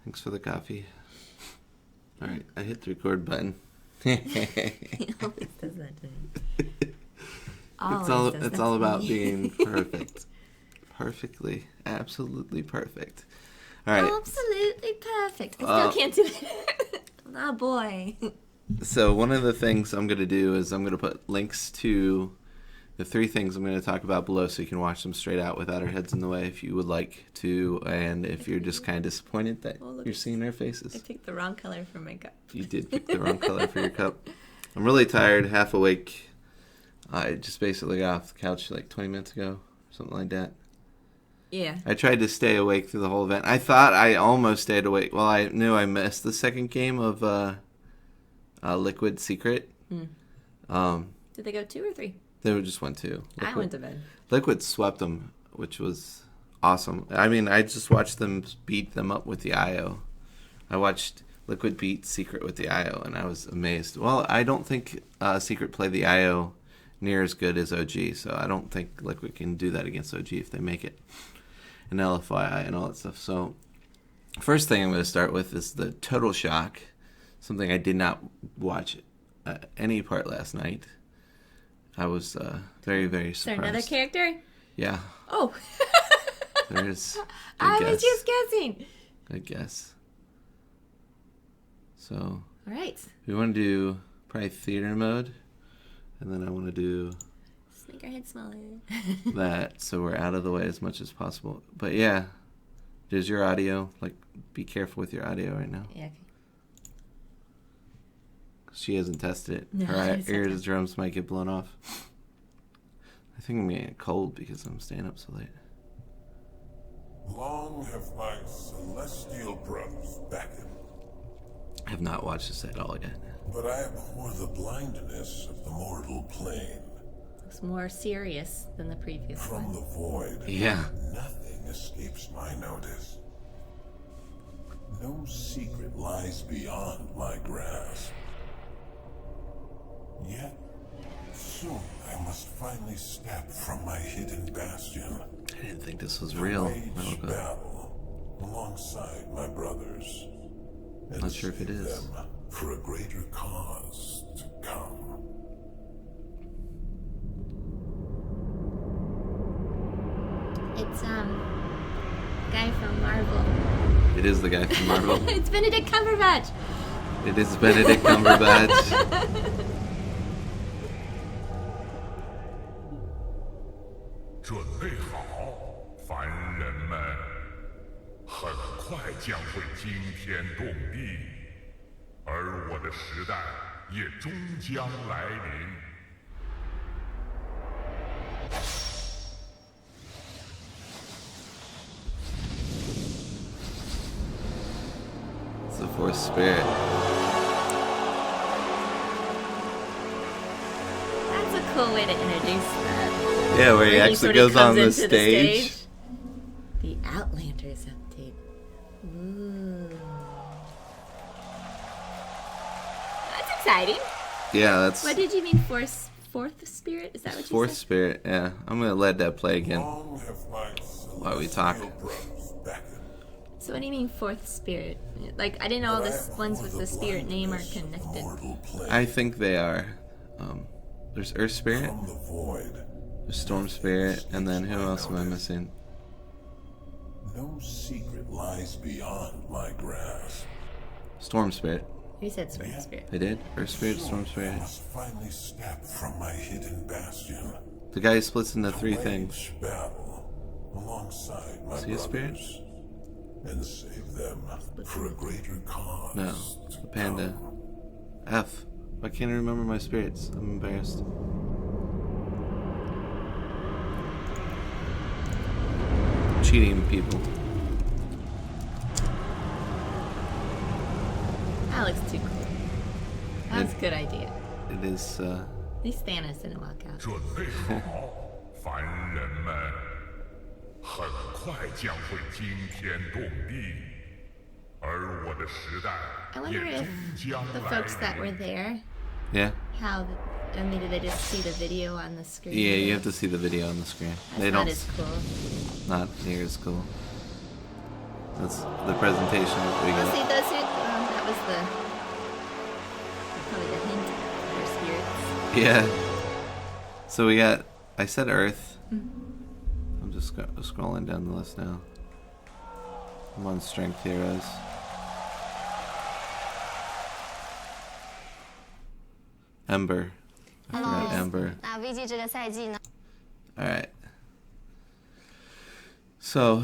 Thanks for the coffee. All right, I hit the record button. He always does that to me. It's all about being perfect. Perfectly, absolutely perfect. All right. Absolutely perfect. I still can't do it. Oh boy. So one of the things I'm going to do is I'm going to put links to the 3 things I'm going to talk about below so you can watch them straight out without our heads in the way if you would like to, and if you're just kind of disappointed that you're seeing our faces. I picked the wrong color for my cup. You did pick the wrong color for your cup. I'm really tired, half awake. I just basically got off the couch like 20 minutes ago, something like that. Yeah. I tried to stay awake through the whole event. I thought I almost stayed awake. Well, I knew I missed the second game of Liquid Secret. Did they go 2 or 3? They just went 2. I went to bed. Liquid swept them, which was awesome. I mean, I just watched them beat them up with the IO. I watched Liquid beat Secret with the IO, and I was amazed. Well, I don't think Secret played the IO near as good as OG, so I don't think Liquid can do that against OG if they make it. And LFYI and all that stuff. So, first thing I'm going to start with is the Total Shock, something I did not watch any part last night. I was very, very surprised. Is there another character? Yeah. Oh. There's. I was just guessing. Good guess. So. All right. We want to do probably theater mode, and then I want to do. Just make our head smaller. That so we're out of the way as much as possible. But yeah, does your audio be careful with your audio right now? Yeah. Okay. She hasn't tested it. No, Her eardrums might get blown off. I think I'm getting cold because I'm staying up so late. Long have my celestial brothers beckoned. I have not watched this at all yet. But I abhor the blindness of the mortal plane. It's more serious than the previous From one. the void, Yeah. nothing escapes my notice. No secret lies beyond my grasp. Yet, soon I must finally step from my hidden bastion. I didn't think this was real. Wage battle alongside my brothers. And Not sure if it save is. them for a greater cause to come. It's guy from Marvel. It is the guy from Marvel. It's Benedict Cumberbatch. It is Benedict Cumberbatch. 准备好，凡人们，很快将会惊天动地，而我的时代也终将来临。It's the Void Spirt. That's a cool way to introduce that. Yeah, where he actually sort of goes on comes the into stage. The Outlanders update. Ooh. That's exciting. Yeah, that's What did you mean, fourth spirit? Is that what you Fourth said? Spirit. Yeah, I'm gonna let that play again Long have my while we talk. celestial brothers beckoned. So what do you mean fourth spirit? Like, I didn't know all But I the ones with abhor the spirit name are blindness of the connected. mortal plane. I think they are. There's Earth Spirit, From the void, there's Storm Spirit, and then who else am I missing? no secret lies beyond my grasp. Storm Spirit. You said fourth spirit. They did? Earth Spirit, Storm I Spirit. must finally step from my hidden bastion. The guy who splits into 3 Wage things. battle alongside my Is he a spirit? brothers and save them for a greater cause. No, to the panda. come. F. Why can't I remember my spirits? I'm embarrassed. Cheating people. That looks too cool. That's a good idea. It is, At least Thanos didn't walk out. 准备好，凡人们，很快将会惊天动地，而我的时代 I wonder 也 if 终将 the 来 folks that were 临。 there, yeah. I mean, did they just see the video on the screen? Yeah, you have to see the video on the screen. That's They not don't. as cool. Not near as cool. That's the presentation that we Oh, got. see, those are, that was probably the hint for spirits. Yeah. So we got, I said Earth. I'm just scrolling down the list now. I'm on Strength Heroes. Ember. I forgot Ember. 那 VG 这个赛季呢？ Alright. So,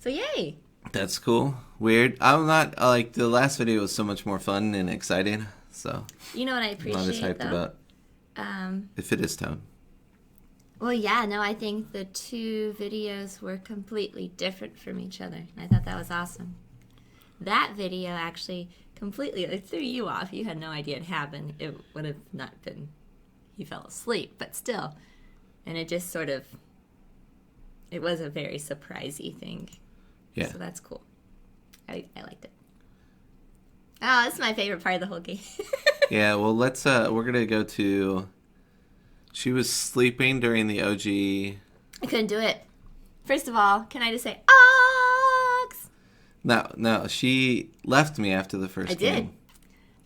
So yay! that's cool. Weird. I'm not, like, the last video was so much more fun and exciting. So, You know what I I'm not as appreciate, hyped though? about if it is tone. Well, yeah, no, I think the two videos were completely different from each other. And I thought that was awesome. That video actually completely it threw you off. You had no idea it happened. It would have not been, he fell asleep, but still. And it just sort of, it was a very surprisey thing. Yeah. So that's cool. I liked it. Oh, this is my favorite part of the whole game. Yeah, well, let's, we're gonna go to, she was sleeping during the OG. I couldn't do it. First of all, can I just say, Ox? No, she left me after the first I did. game.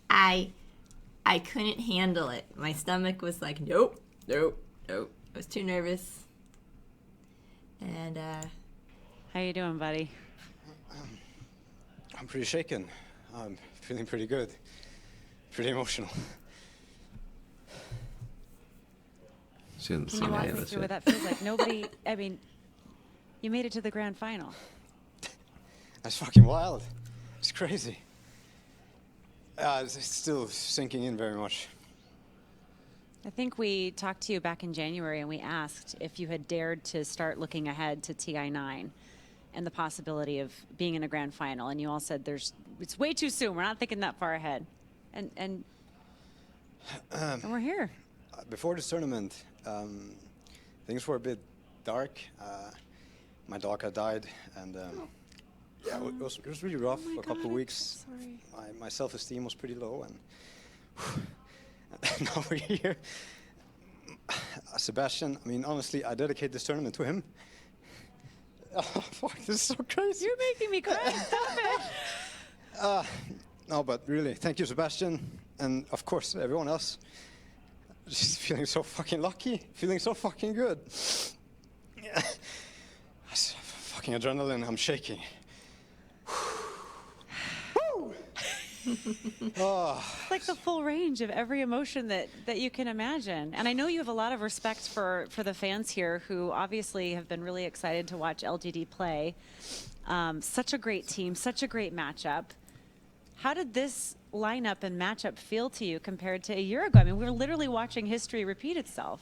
I couldn't handle it. My stomach was like, nope. I was too nervous. And, How you doing, buddy? I'm pretty shaken. I'm feeling pretty good. Pretty emotional. She didn't Can see you walk any of me this through what yet. that feels like? Nobody, I mean, you made it to the grand final. That's fucking wild. It's crazy. It's still sinking in very much. I think we talked to you back in January and we asked if you had dared to start looking ahead to TI9 and the possibility of being in a grand final. And you all said it's way too soon. We're not thinking that far ahead. And we're here. Before this tournament, things were a bit dark. My dog had died, and yeah, it was really rough for a couple of weeks. Sorry. My self-esteem was pretty low, and now we're here. Sebastian, I mean, honestly, I dedicate this tournament to him. Oh, fuck, this is so crazy. You're making me cry. Stop it. No, but really, thank you, Sebastian, and of course, everyone else. Just feeling so fucking lucky, feeling so fucking good. Yeah. Fucking adrenaline, I'm shaking. Oh. Like the full range of every emotion that you can imagine. And I know you have a lot of respect for the fans here who obviously have been really excited to watch LGD play. Such a great team, such a great matchup. How did this lineup and matchup feel to you compared to a year ago? I mean, we're literally watching history repeat itself.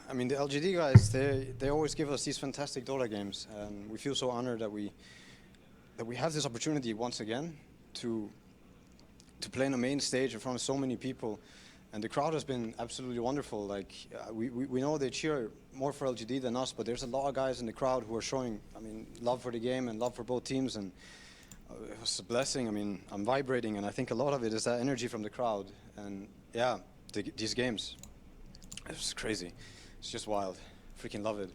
I mean, the LGD guys, they always give us these fantastic Dota games, and we feel so honored that we have this opportunity once again to play on a main stage in front of so many people, and the crowd has been absolutely wonderful. Like we know they cheer more for LGD than us, but there's a lot of guys in the crowd who are showing, I mean, love for the game and love for both teams, and it was a blessing. I mean, I'm vibrating, and I think a lot of it is that energy from the crowd, and yeah, these games, it was crazy. It's just wild. Freaking love it.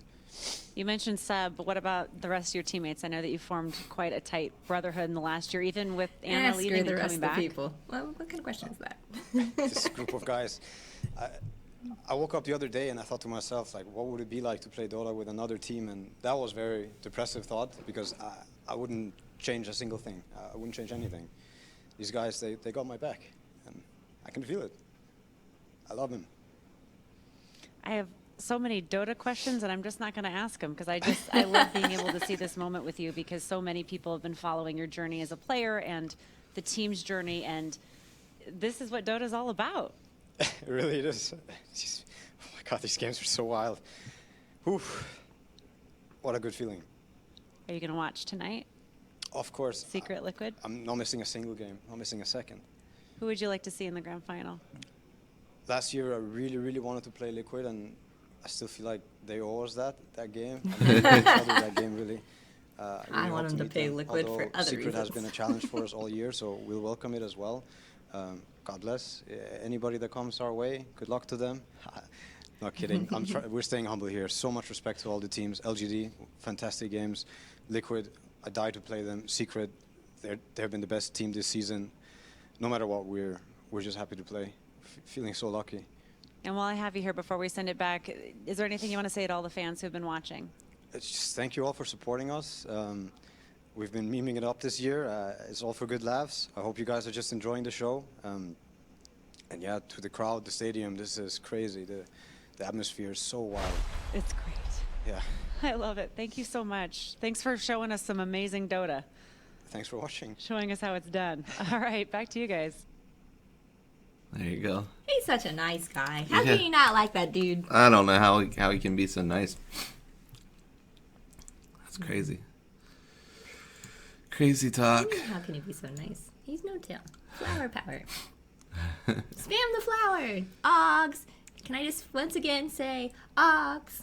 You mentioned Seb, but what about the rest of your teammates? I know that you formed quite a tight brotherhood in the last year, even with Anna screw leaving the and rest coming of the back. people. Well, what kind of question is that? This group of guys. I woke up the other day and I thought to myself, like, what would it be like to play Dota with another team? And that was very depressive thought, because I wouldn't change a single thing. I wouldn't change anything. These guys, they got my back, and I can feel it. I love them. I have so many Dota questions, and I'm just not going to ask them because I love being able to see this moment with you, because so many people have been following your journey as a player and the team's journey, and this is what Dota is all about. It really is. Jeez. Oh my God, these games are so wild. Oof. What a good feeling. Are you going to watch tonight? Of course. Secret Liquid? I'm not missing a single game. Not missing a second. Who would you like to see in the grand final? Last year, I really, really wanted to play Liquid, and I still feel like they owe us that game. I mean, they started that game really. I want them to meet play them, Liquid for although other Secret has reasons. been a challenge for us all year, so we'll welcome it as well. God bless anybody that comes our way. Good luck to them. Not kidding. We're staying humble here. So much respect to all the teams. LGD, fantastic games. Liquid, I die to play them. Secret, they've been the best team this season. No matter what, we're just happy to play. Feeling so lucky. And while I have you here, before we send it back, is there anything you want to say to all the fans who've been watching? It's just thank you all for supporting us. We've been memeing it up this year. It's all for good laughs. I hope you guys are just enjoying the show. And yeah, to the crowd, the stadium, this is crazy. The atmosphere is so wild. It's great. Yeah. I love it. Thank you so much. Thanks for showing us some amazing Dota. Thanks for watching. Showing us how it's done. All right, back to you guys. There you go. He's such a nice guy. How Yeah. can you not like that dude? I don't know how he can be so nice. That's crazy. Crazy talk. How can he be so nice? He's Notail. Flower power. Spam the flower. Oggs. Can I just once again say, Oggs.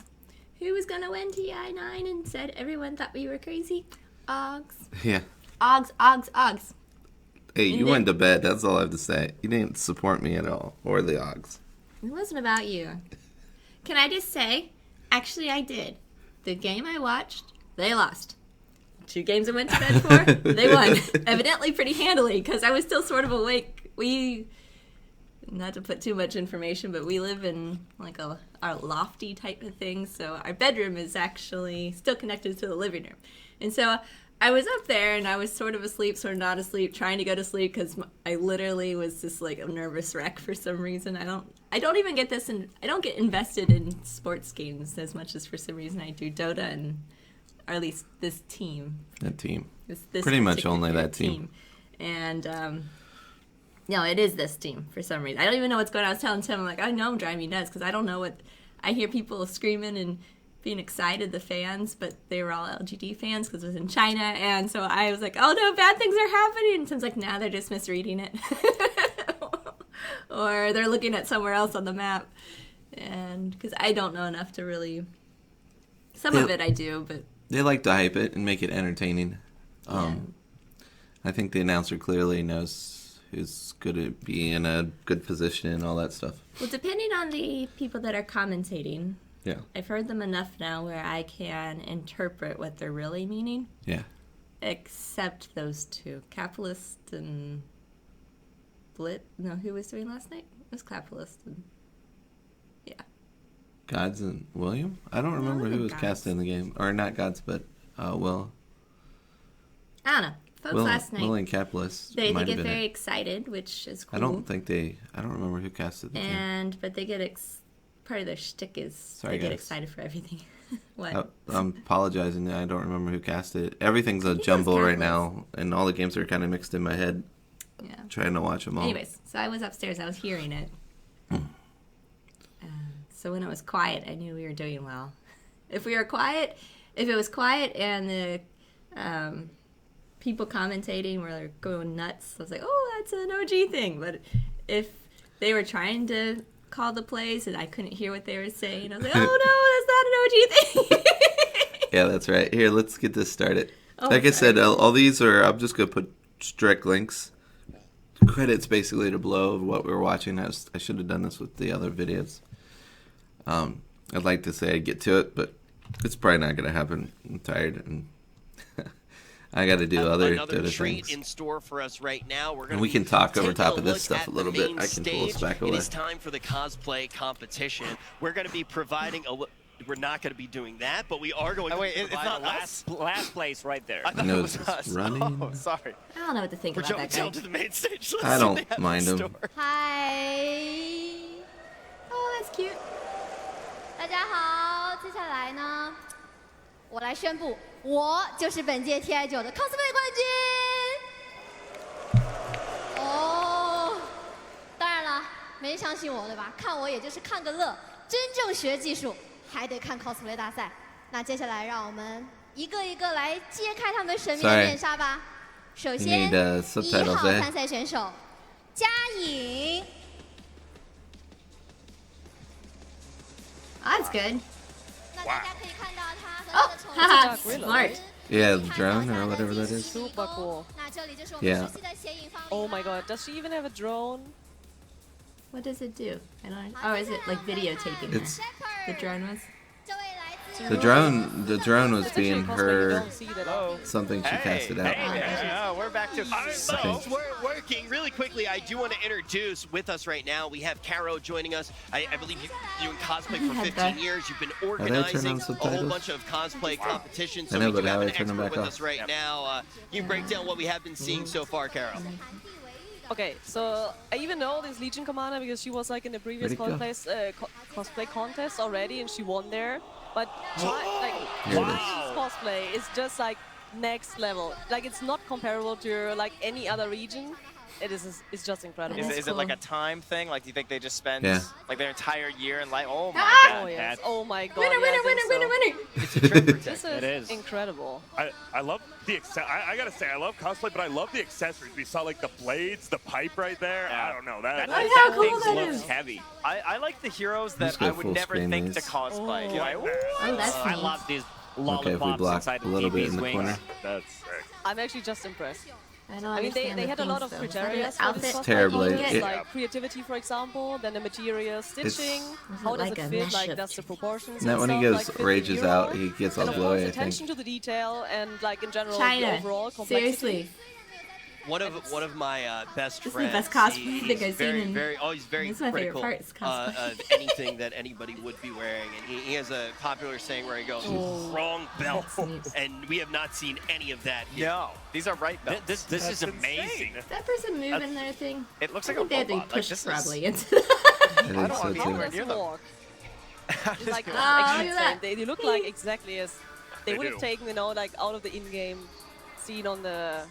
Who was gonna win TI9 and said everyone thought we were crazy? Oggs. Yeah. Oggs, Oggs, Oggs. Hey, And you then- went to bed. That's all I have to say. You didn't support me at all, or the Oggs. It wasn't about you. Can I just say, actually I did. The game I watched, they lost. 2 games I went to bed for, they won. Evidently pretty handily, because I was still sort of awake. Not to put too much information, but we live in like our lofty type of thing, so our bedroom is actually still connected to the living room. And so I was up there, and I was sort of asleep, sort of not asleep, trying to go to sleep, because I literally was just like a nervous wreck for some reason. I don't even get this, and I don't get invested in sports games as much as for some reason I do Dota, and or at least this team. That team. This Pretty much particular only that team. And no, it is this team for some reason. I don't even know what's going on. I was telling Tim, I'm like, I know I'm driving me nuts because I don't know what. I hear people screaming and being excited, the fans, but they were all LGD fans because it was in China. And so I was like, oh no, bad things are happening. And Tim's like, nah, they're just misreading it. Or they're looking at somewhere else on the map. And because I don't know enough to really. Some of it I do, but. They like to hype it and make it entertaining. I think the announcer clearly knows who's going to be in a good position and all that stuff. Well, depending on the people that are commentating, Yeah. I've heard them enough now where I can interpret what they're really meaning. Yeah. Except those 2, Capitalist and Blit. No, who was doing last night? It was Capitalist and yeah. Gods and William? I don't remember who was Gods. cast in the game. Or not Gods, but Will. I don't know. Folks last night. Will and Capitalist They might get have been very it. excited, which is cool. I don't remember who casted the team. But they get part of their shtick is Sorry, they get guys. excited for everything. What? I'm apologizing. I don't remember who cast it. Everything's a jumble right now, and all the games are kind of mixed in my head. Yeah. Trying to watch them all. Anyways, so I was upstairs. I was hearing it. So when it was quiet, I knew we were doing well. If it was quiet and the people commentating were going nuts, I was like, oh, that's an OG thing. But if they were trying to call the plays and I couldn't hear what they were saying, I was like, oh, no, that's not an OG thing. Yeah, that's right. Here, let's get this started. Oh, like I sorry. said, all these are, I'm just going to put direct links. Credits basically to Blow of what we were watching. I should have done this with the other videos. I'd like to say I'd get to it, but it's probably not going to happen. I'm tired, and I got to do other treat things. in store for us right now. We're And gonna we can talk over taking top a of this look stuff at a little the bit. main I can pull us stage. back It away. is time for the cosplay competition. We're going to be providing We're not going to be doing that, but we are going to wait, be it's providing not last place right there. I thought No, it was it's us. running. Oh, sorry. I don't know what to think We're about that jumping guy. down to the main stage. Let's I see don't what they have in mind him. store. Hi. Oh, that's cute. 大家好，接下来呢，我来宣布，我就是本届 TI9 的 cosplay 冠军。哦，当然了，没相信我对吧？看我也就是看个乐，真正学技术还得看 cosplay 大赛。那接下来让我们一个一个来揭开他们神秘的面纱吧。首先， need, 1 subtitles, 号 eh? 参赛选手嘉颖。 Oh, that's good. 那大家可以看到他和他 Oh, 的宠物 haha, 小 smart. Yeah, the drone or whatever that is. Super cool. 那这里就是我们 Yeah. 熟悉的显影方礼 Oh 啦 my god, does she even have a drone? What does it do? I don't. Oh, is it like videotaping? It's- The drone was. 这位来自 The drone was It's actually a being cosplay you her don't see that something she casted out. We're back to So we're working really quickly. I do want to introduce with us right now. We have Caro joining us. I believe you've been doing cosplay for 15 years. You've been organizing a whole bunch of cosplay competitions. So I know, we do but have how an do I turn them expert back with off? us right now. You can break down what we have been seeing so far, Caro. Okay, so I even know this Legion commander because she was like in the previous cosplay contest already, and she won there. But like cosplay is just like next level. Like it's not comparable to like any other region. It's just incredible. Is it like a time thing? Like, do you think they just spend like their entire year in life? Oh my god! Oh, yes. Oh my god! Winner! It's a trend protect. This is incredible. I love the I gotta say I love cosplay, but I love the accessories. We saw like the blades, the pipe right there. I don't know that. How cool that looks is. heavy. I like the heroes that Just go I would full never screen think to these. cosplay. Oh, that's I neat. love these Okay, if we lollipops block inside a little bit in DB's the wings. corner. That's sick. I'm actually just impressed. I don't I mean, understand they the had a lot of themes, though. criteria Is for that this an cosplay outfit? Terribly. contest, It- like creativity, for example, then the material stitching, how does like it a fit, mesh like of does the proportions And that and when he stuff, goes like, fit the rages hero? out, he gets all And of glowy, course, I attention think. to the detail and like in general China. the overall complexity. Seriously. One of my best This is the friends. best cosplay I think I've very, seen in- very, he's very This is my favorite critical part, is cosplay. of anything that anybody would be wearing, and he has a popular saying where he goes, "Wrong belt," and we have not seen any of that here. No, these are right belts. This is amazing. Is that person moving their thing? It looks I like a think they had to be robot. Like, pushed this is- probably into that. I I think don't so want to be too. anywhere near them. Walk. It's like look at that. they look like exactly as they They would have do. taken, you know, like out of the in-game scene on the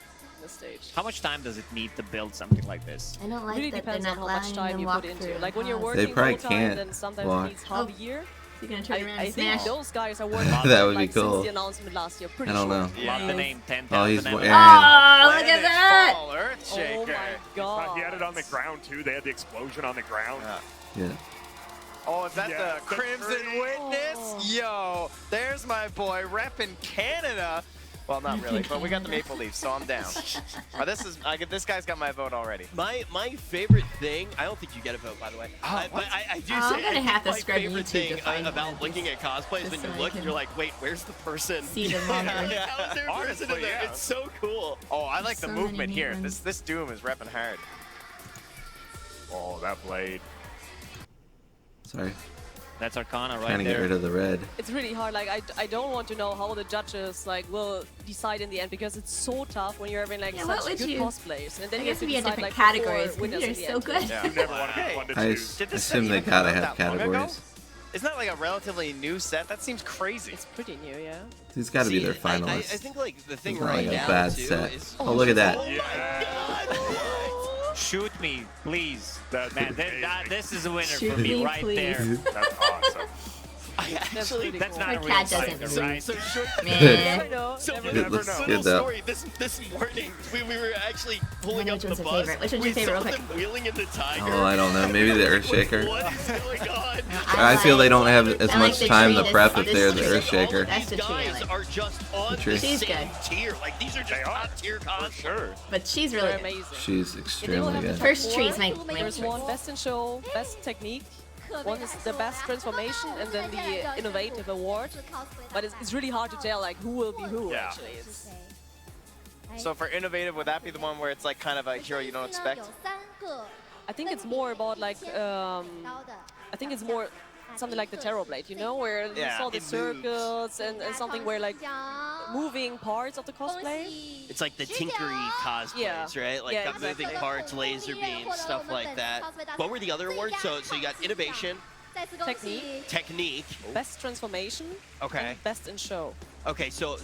stage. How much time does it need to build something like this? I don't like Really that they're depends on not how much allowing time them you walk put into through it. Like when you're the working probably full time, can't then sometimes walk. it needs half a year. You're gonna turn around I and think smash. those guys are working That on it, would be like cool. since the announcement last year. Pretty I don't sure. know. Love the name 10,000. Oh, he's Emeralds. Aaron. Oh, look at that! Fall Earthshaker. Oh my god. He had it on the ground too. They had the explosion on the ground. Yeah. Oh, is that Yes, the the Crimson tree. Witness? Oh. Yo, there's my boy repping Canada. Well, not really, but we got the Maple Leafs, so I'm down. This guy's got my vote already. My favorite thing, I don't think you get a vote, by the way. But I do Oh, say I'm gonna have to my scrub favorite YouTube thing to find one about of looking these, at cosplays just when so you I look, can you're like, wait, where's the person? see them longer. How is there a person in Honestly, there? yeah. It's so cool. Oh, I like So the many movement neat here. ones. This Doom is repping hard. Oh, that blade. Sorry. That's Arcana Trying to get rid of the red. It's really hard. Like I don't want to know how the judges like will decide in the end because it's so tough when you're having like Yeah, what such would good you- cosplays and then I you guess have to we had decide different like categories. four winners These in are the so end. good. You never want to be one to I choose. Did this assume set they even gotta come out have that long ago? categories. Isn't that like a relatively new set? That seems crazy. It's pretty new, yeah. These got to be See, their I finalists. think like the thing It's not right like a now bad too set. is. Oh, look at that. Oh my God! Shoot me, please. That's amazing. This is a winner Shoot for me me, right please. there. That's awesome. I actually, pretty That's cool. not a My real cat doesn't fighter, move. right? so short. Man. I know. So never It know. looks little good though. story. This morning we were actually pulling Which up to one's the your bus. favorite? Which one's we your favorite, saw real them quick? wheeling in the tiger. Oh, I don't know. Maybe the Earthshaker. What is going on? I feel they don't have as I like much the time tree to prep that's- if they're the this tree. All Earthshaker. of That's these the tree I guys like. are just on tree. the She's same good. tier. Like these are just They are. top tier cosplays. Sure. But she's really They're good. amazing. She's They will extremely have the good. top First four. tree is my There's choice. one best in show, best technique. One is the best transformation, and then the innovative award. But it's really hard to tell like who will be who. Yeah. Actually, it's So for innovative, would that be the one where it's like kind of a hero you don't expect? I think it's more about like I think it's more something like the Terror Blade, you know, where you Yeah, saw the it moves. circles and something where like moving parts of the cosplay. It's like the tinkery cosplays, Yeah. right? Like Yeah, the moving exactly. parts, laser beams, stuff like that. What were the other awards? So you got innovation, Technique. technique. Best transformation. Okay. And best in show. Okay, so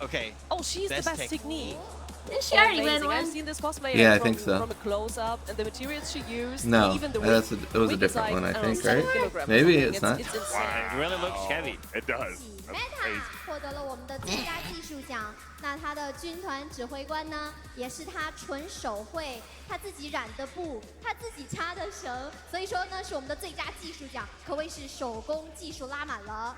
okay. Oh, she's Best the best technique. technique. Didn't she already win Amazing. I've one? seen this cosplay Yeah, I from, think so. from a close up, and the materials she used, No, even the that's weight. it was a weight is different like, one, I don't know, think, 7 right? kilograms or Maybe something. it's not. It's insane. Wow. It really looks heavy. It does. That's Meta crazy. 获得了我们的最佳技术奖，那他的军团指挥官呢，也是他纯手绘，他自己染的布，他自己插的绳，所以说呢是我们的最佳技术奖，可谓是手工技术拉满了。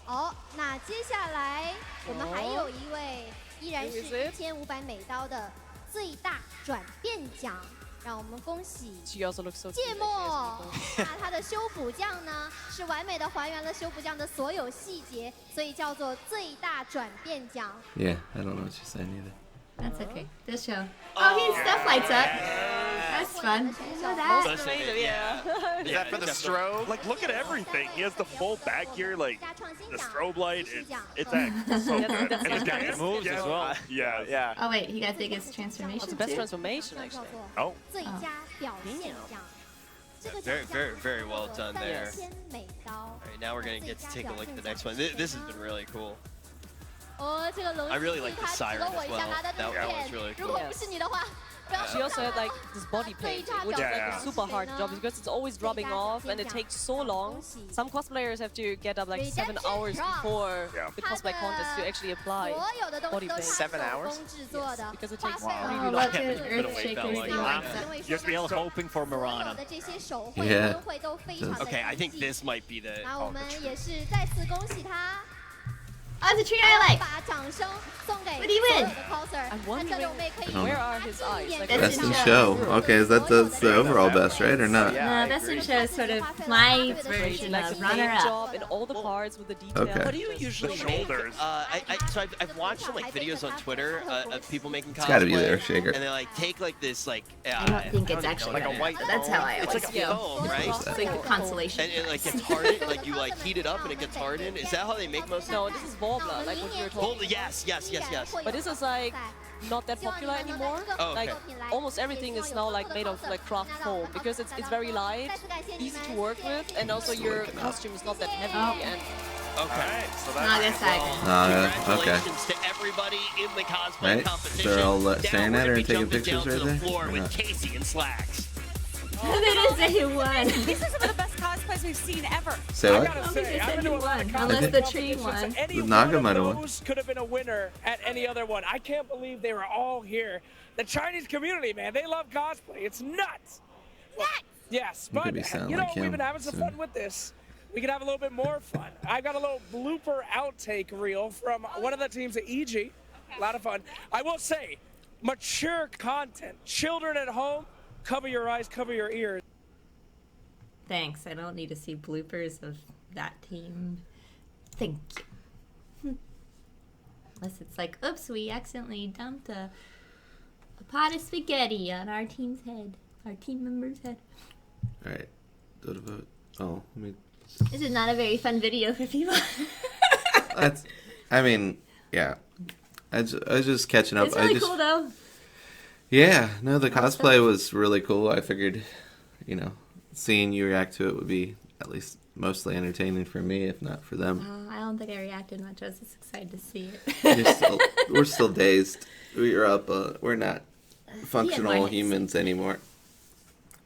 哦，那接下来我们还有一位依然是1500美刀的最大转变奖，让我们恭喜 She also looks so 芥 cute. 末。那它的修补酱呢，是完美的还原了修补酱的所有细节，所以叫做最大转变奖。 Yeah, I don't know what she's saying either. That's okay. This show. Oh, his stuff lights up. That's fun. I know that. Is that for the strobe? Like, look at everything. He has the full back here, like the strobe light. It's actually so good. And the dance moves as well. Yeah, yeah. Oh wait, he got biggest transformation. That's the best too? transformation, actually. Oh. 最佳表现奖。这个 Very, 奖 very, 项 very well 叫 done 做 there. 鲜美刀。 All right, now we're gonna get to take a look at the next one. This has been really cool. 哦，这个龙 I really like the 他指 siren 了 as 我一下， well. 拿的 That 图 was 片 really。如 cool. 果不是你的话，不要 She also had like this body painting, which is like a super hard job because it's always rubbing off and it takes so long. Some cosplayers have to get up like 7 hours before the cosplay contest to actually apply 所有的东西 body 都 paint. 是手工制作的。 Because it takes Wow. really Oh, long look time. at Earthshaker's thing lights up. You're still hoping for 所有 Mirana. 的这些手绘 Yeah. 灯会都非常的 Okay, I think 精细 this might be the. 那我们也是再次恭喜他。 Oh, the tree I like. 把掌声送给 What do you 所 win? 有的 coser。 I'm 那这里我们也可以 Where are his eyes? Like, Best Best in in show. show. Okay, is that the overall best, right, or not? No, best in show is sort of my version like of the runner paint up. job in all the parts with the detail. Okay. What do you usually The make? shoulders. So I've watched some like videos on Twitter of people making cosplay. It's gotta be there, Shaker. And they like take like this like. I don't think it's actually like a runner white. up, but that's how I It's always like a feel. foam, right? It's like a consolation. And it like gets hardened. Like you like heat it up and it gets hardened. Is that how they make most? No, this is Warbler, like what you were talking about. Yes, yes, yes, yes. But this is like not that popular anymore. Oh, okay. Like almost everything is now like made of like craft foam because it's very light, easy to work with, and also your costume is not that heavy. And Okay, so that's Nagasaki. congratulations to everybody in the cosplay Right? competition. They're all Now staring we're at her gonna and be taking jumping pictures down right to the there? floor Or with not? Casey in slacks. That is a one. These are some of the best cosplays we've seen ever. Say I what? gotta I say, think I've they been said to he a lot of won, cosplay unless the tree competitions. won. Any Naga one might have of won. those could have been a winner at any other one. I can't believe they were all here. The Chinese community, man, they love cosplay. It's nuts. Nuts. Yes, You but could be sounding you know, like we've him been having some soon. fun with this. We could have a little bit more fun. I got a little blooper outtake reel from one of the teams at EG. A lot of fun. I will say, mature content. Children at home, cover your eyes, cover your ears. Thanks. I don't need to see bloopers of that team. Thank you. Unless it's like, oops, we accidentally dumped a pot of spaghetti on our team's head. Our team member's head. Alright. Dota vote. Oh, let me. This is not a very fun video for people. That's. I mean, yeah. I was just catching up. It's really I just, cool though. Yeah, no, the cosplay was really cool. I figured, you know, seeing you react to it would be at least mostly entertaining for me, if not for them. I don't think I reacted much. I was just excited to see it. We're still dazed. We're up. We're not functional minutes. humans anymore.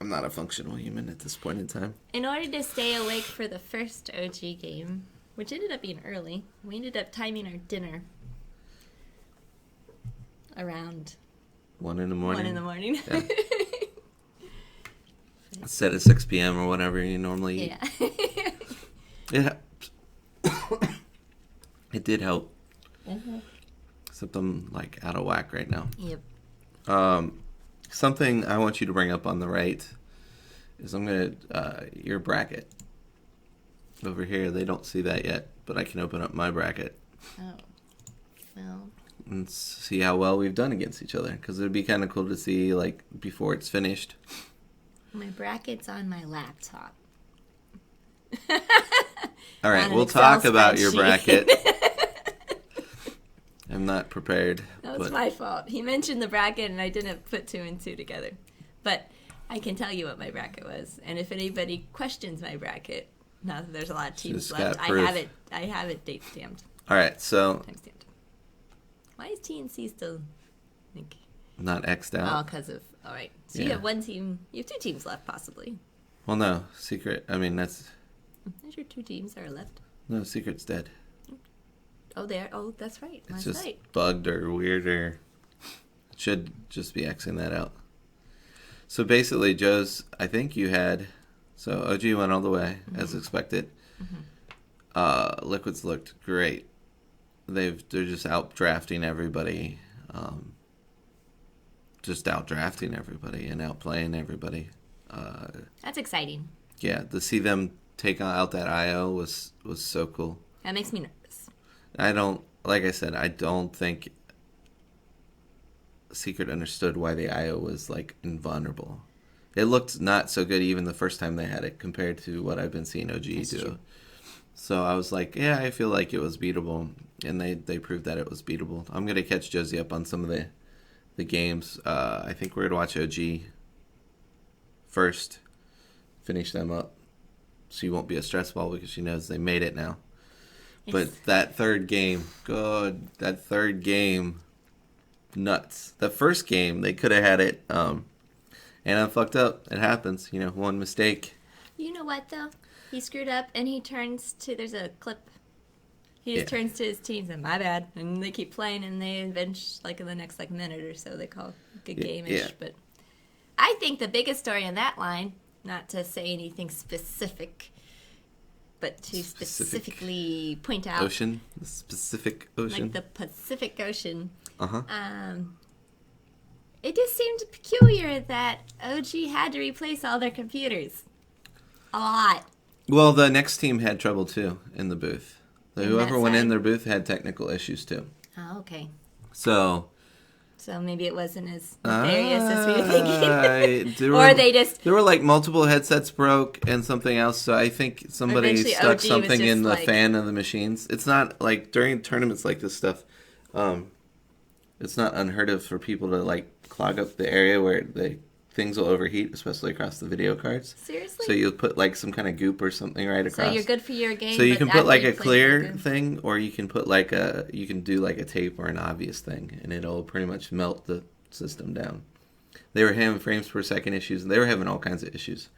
I'm not a functional human at this point in time. In order to stay awake for the first OG game, which ended up being early, we ended up timing our dinner around 1 in the morning. 1 in the morning. Yeah. Set at 6 p.m. or whatever you normally eat. Yeah. It did help. Mm-hmm. Except I'm like out of whack right now. Yep. Something I want you to bring up on the right is I'm going to, your bracket. Over here, they don't see that yet, but I can open up my bracket. Oh. Well. And see how well we've done against each other. Because it would be kind of cool to see, like, before it's finished. My bracket's on my laptop. All right, On an we'll Excel talk about your spreadsheet. bracket. I'm not prepared. That was but my fault. He mentioned the bracket and I didn't put 2 and 2 together. But I can tell you what my bracket was. And if anybody questions my bracket, now that there's a lot of teams Just left, got proof. I have it date stamped. All right, so Time stamped. Why is TNC still like not X'd Oh, out. because of all right. So you Yeah. have one team. You have 2 teams left, possibly. Well, no, secret. I mean, that's There's your 2 teams that are left. no secret's dead. Oh, there. Oh, that's right. It's That's just right. bugged or weird or it should just be Xing that out. So basically, Joe's. I think you had. So OG went all the way as expected. Liquid's looked great. They're just out drafting everybody. just outdrafting everybody and outplaying everybody. That's exciting. Yeah, to see them take out that IO was so cool. That makes me nervous. Like I said, I don't think Secret understood why the IO was like invulnerable. It looked not so good even the first time they had it compared to what I've been seeing OG do. True. So I was like, yeah, I feel like it was beatable, and they proved that it was beatable. I'm gonna catch Josie up on some of the games. I think we're gonna watch OG first, finish them up. She won't be a stress ball because she knows they made it now. Yes. But that third game, God, that third game, nuts. The first game, they could have had it, and I fucked up. It happens, one mistake. You know what, though? He screwed up, and he turns to, there's a clip. He just turns to his team and my bad. And they keep playing, and they eventually, in the next, minute or so, they call a good game-ish. Yeah. But I think the biggest story in that line, not to say anything specific, but to specifically point out... Ocean? The specific ocean? Like the Pacific Ocean. Uh-huh. It just seemed peculiar that OG had to replace all their computers. A lot. Well, the next team had trouble, too, in the booth. Whoever went in their booth had technical issues, too. Oh, okay. So maybe it wasn't as nefarious as we were thinking. There were multiple headsets broke and something else, so I think somebody stuck OG something in the fan of the machines. It's not during tournaments like this stuff, it's not unheard of for people to clog up the area where things will overheat, especially across the video cards. Seriously? So you'll put some kind of goop or something right across. So you're good for your game. So you can put a clear thing, or you can put you can do a tape or an obvious thing, and it'll pretty much melt the system down. They were having frames per second issues, and they were having all kinds of issues.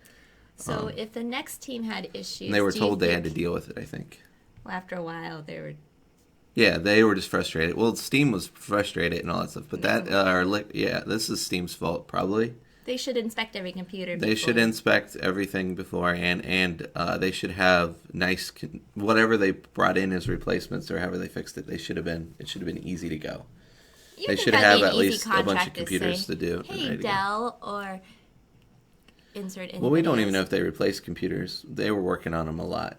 So if the next team had issues, and they were told they had to deal with it, I think. Well, after a while, they were. Yeah, they were just frustrated. Well, Steam was frustrated and all that stuff, but this is Steam's fault probably. They should inspect every computer before. They should inspect everything before, and they should have whatever they brought in as replacements or however they fixed it. It should have been easy to go. They should have at least a bunch of computers to do. Hey, Dell, or insert. Well, we don't even know if they replaced computers. They were working on them a lot.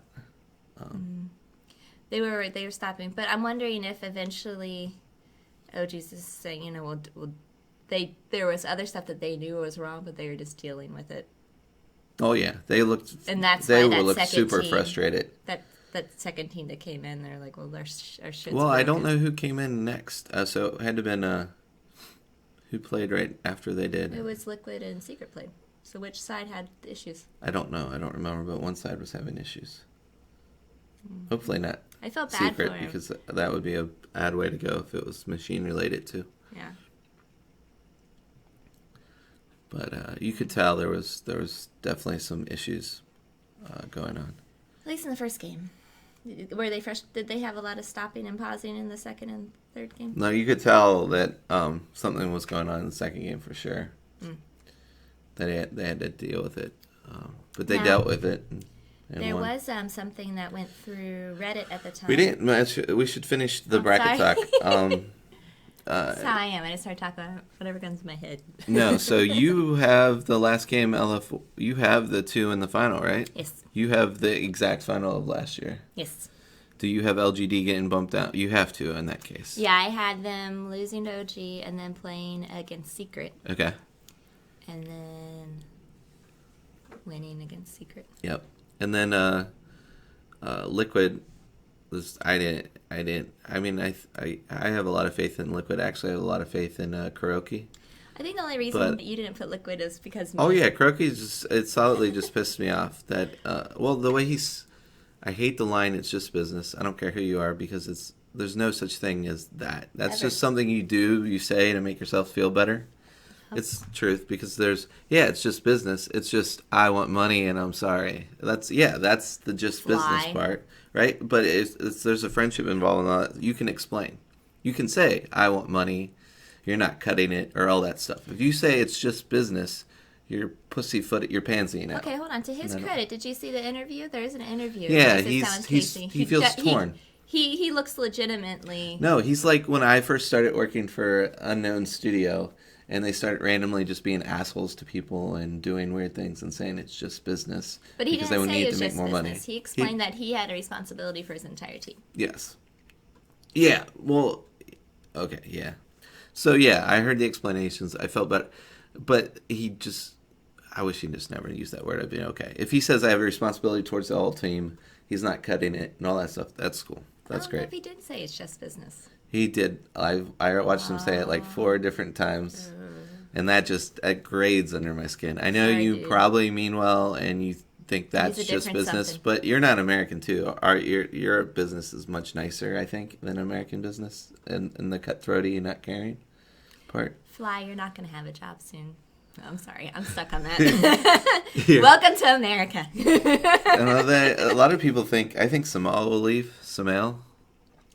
They were stopping, but I'm wondering if eventually, OG's just saying, there was other stuff that they knew was wrong, but they were just dealing with it. Oh yeah, they looked. And that's they why looked super frustrated. That second team that came in, they're like, well, our shit's Well, I don't know who came in next, so it had to have been who played right after they did. It was Liquid and Secret played. So which side had issues? I don't know. I don't remember, but one side was having issues. Hopefully not. I felt bad Secret, for him. because that would be a bad way to go if it was machine related too. Yeah. But you could tell there was definitely some issues going on. At least in the first game. Were they fresh? Did they have a lot of stopping and pausing in the second and third game? No, you could tell that something was going on in the second game for sure. They had to deal with it, but they dealt with it. And there won. was something that went through Reddit at the time. We didn't. We should finish the bracket talk. That's how I am. I just start talking about whatever comes in my head. No, so you have the last game, LF. You have the 2 in the final, right? Yes. You have the exact final of last year. Yes. Do you have LGD getting bumped out? You have to in that case. Yeah, I had them losing to OG and then playing against Secret. Okay. And then winning against Secret. Yep. And then Liquid was I mean I have a lot of faith in Liquid. Actually, I have a lot of faith in Kuroki. I think the only reason that you didn't put Liquid is because Kuroki it solidly just pissed me off that the way I hate the line, it's just business. I don't care who you are, because there's no such thing as that. That's just something you say to make yourself feel better. It's truth, because it's just business. It's just, I want money and I'm sorry. That's the just business part, right? But there's a friendship involved in all that. You can explain. You can say, I want money, you're not cutting it, or all that stuff. If you say it's just business, you're pussyfooted, you're pansying out. Okay, hold on. To his credit, did you see the interview? There is an interview. Yeah, he feels torn. He looks legitimately. No, he's like when I first started working for Unknown Studio, and they started randomly just being assholes to people and doing weird things and saying it's just business. But he because didn't they would say need it was to make just more business. money. He explained that he had a responsibility for his entire team. Yes. Yeah. Well. Okay. Yeah. So yeah, I heard the explanations. I felt better, but he just. I wish he just never used that word. I'd be okay. If he says I have a responsibility towards the whole team, he's not cutting it and all that stuff. That's cool. That's great. If he did say it's just business. He did. I watched him say it like 4 different times, and that grades under my skin. I know you probably mean well, and you think that's just business, but you're not American too. Your business is much nicer, I think, than American business, in the cutthroaty and not caring part. Fly, you're not going to have a job soon. I'm sorry, I'm stuck on that. Welcome to America. A lot of people think. I think Samal will leave. Samal.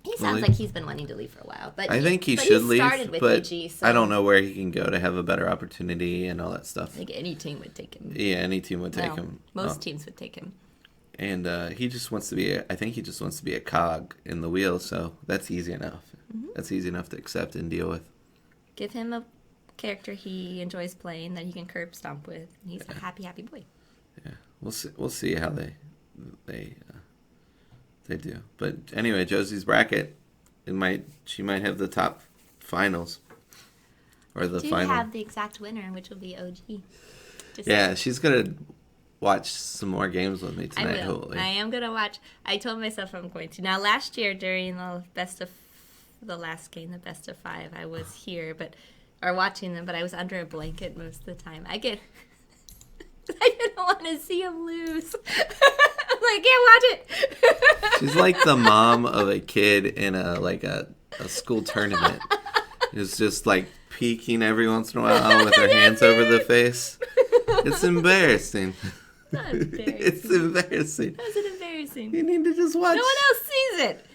He sounds like he's been wanting to leave for a while, but I think he should leave. But EG, so. I don't know where he can go to have a better opportunity and all that stuff. Like any team would take him. Yeah, any team would take him. Most teams would take him. And he just wants to be. I think he just wants to be a cog in the wheel. So that's easy enough. Mm-hmm. That's easy enough to accept and deal with. Give him a character he enjoys playing that he can curb stomp with. And he's a happy boy. Yeah, we'll see how they do. But anyway, Josie's bracket, she might have the top finals, or the final. Have the exact winner, which will be OG. She's gonna watch some more games with me tonight. Hopefully, I am gonna watch. I told myself I'm going to. Now, last year during the last game, the best of 5, I was here, or watching them, but I was under a blanket most of the time. I didn't want to see him lose. I'm like, can't watch it. She's like the mom of a kid in a school tournament. Who's just like peeking every once in a while with her hands over the face. It's embarrassing. Not embarrassing. It's embarrassing. How's it embarrassing? You need to just watch. No one else sees it.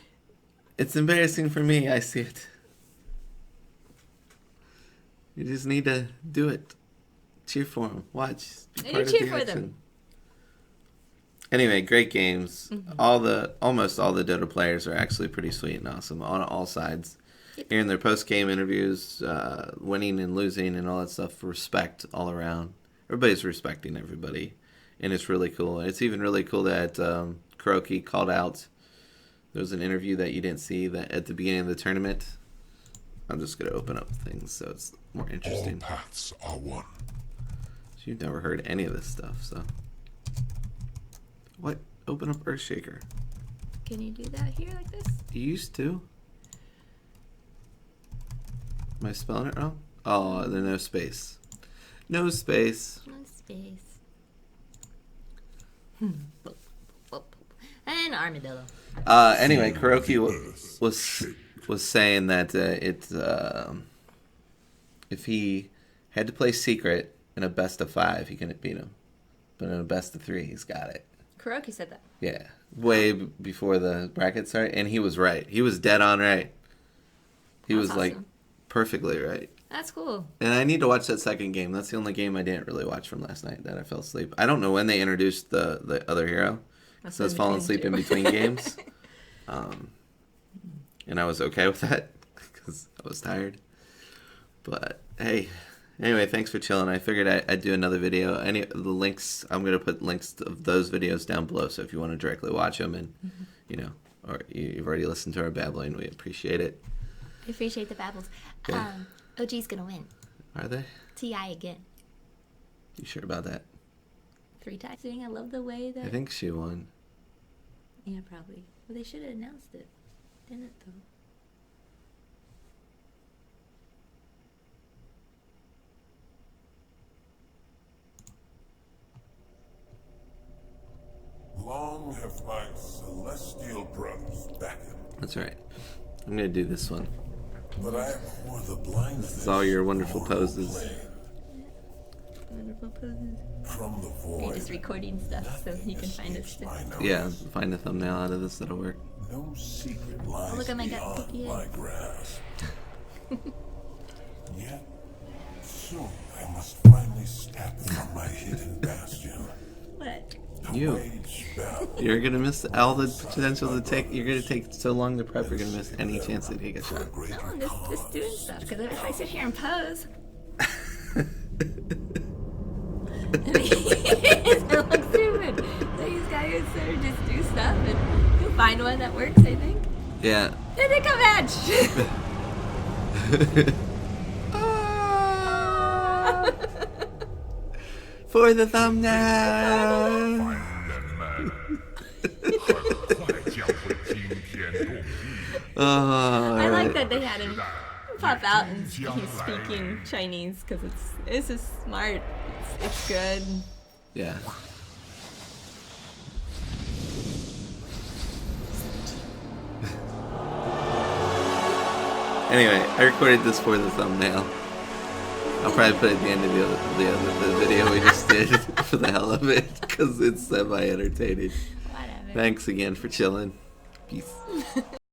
It's embarrassing for me. I see it. You just need to do it. Cheer for them. Watch. Be part of the action. For them. Anyway, great games. Mm-hmm. Almost all the Dota players are actually pretty sweet and awesome on all sides. Yep. Hearing their post-game interviews, winning and losing and all that stuff, respect all around. Everybody's respecting everybody, and it's really cool. It's even really cool that Kuroki called out. There was an interview that you didn't see that at the beginning of the tournament. I'm just going to open up things so it's more interesting. All paths are one. You've never heard any of this stuff, so. What? Open up Earthshaker. Can you do that here like this? You used to. Am I spelling it wrong? Oh, there's no space. No space. No space. And armadillo. Anyway, Kuroki was saying that if he had to play secret in a best of 5, he couldn't beat him. But in a best of 3, he's got it. Kuroki said that. Yeah, way before the bracket started, and he was right. He was dead on right. He was awesome. Like perfectly right. That's cool. And I need to watch that second game. That's the only game I didn't really watch from last night that I fell asleep. I don't know when they introduced the other hero. So I was falling asleep in between games. And I was okay with that because I was tired. But hey, anyway, thanks for chilling. I figured I'd do another video. Any of the links, I'm going to put links of those videos down below. So if you want to directly watch them and, or you've already listened to our babbling, we appreciate it. I appreciate the babbles. Yeah. OG's going to win. Are they? TI again. You sure about that? 3 times. I love the way that... I think she won. Yeah, probably. Well, they should have announced it. Didn't it, though? Long have my celestial brothers beckoned. That's right. I'm going to do this one. But I abhor the blindness. This is all your wonderful poses. Wonderful poses. From the void. You're just recording stuff so you can find us. Yeah, find a thumbnail out of this that'll work. No secret lies look at my gut. my grasp. Yet, soon I must finally step from my hidden bastion. What? You You're gonna miss all the potential to take. You're gonna take so long to prep. You're gonna miss any chance to take a shot. No, I'm just doing stuff. Because if I sit here and pose, it looks stupid. So you guys sort of just do stuff and you'll find one that works. I think. Yeah. And then come back. For the thumbnail. I like that they had him pop out and he's speaking Chinese because it's just smart. It's good. Yeah. Anyway, I recorded this for the thumbnail. I'll probably put it at the end of the video we just did for the hell of it because it's semi-entertaining. Whatever. Thanks again for chilling. Peace.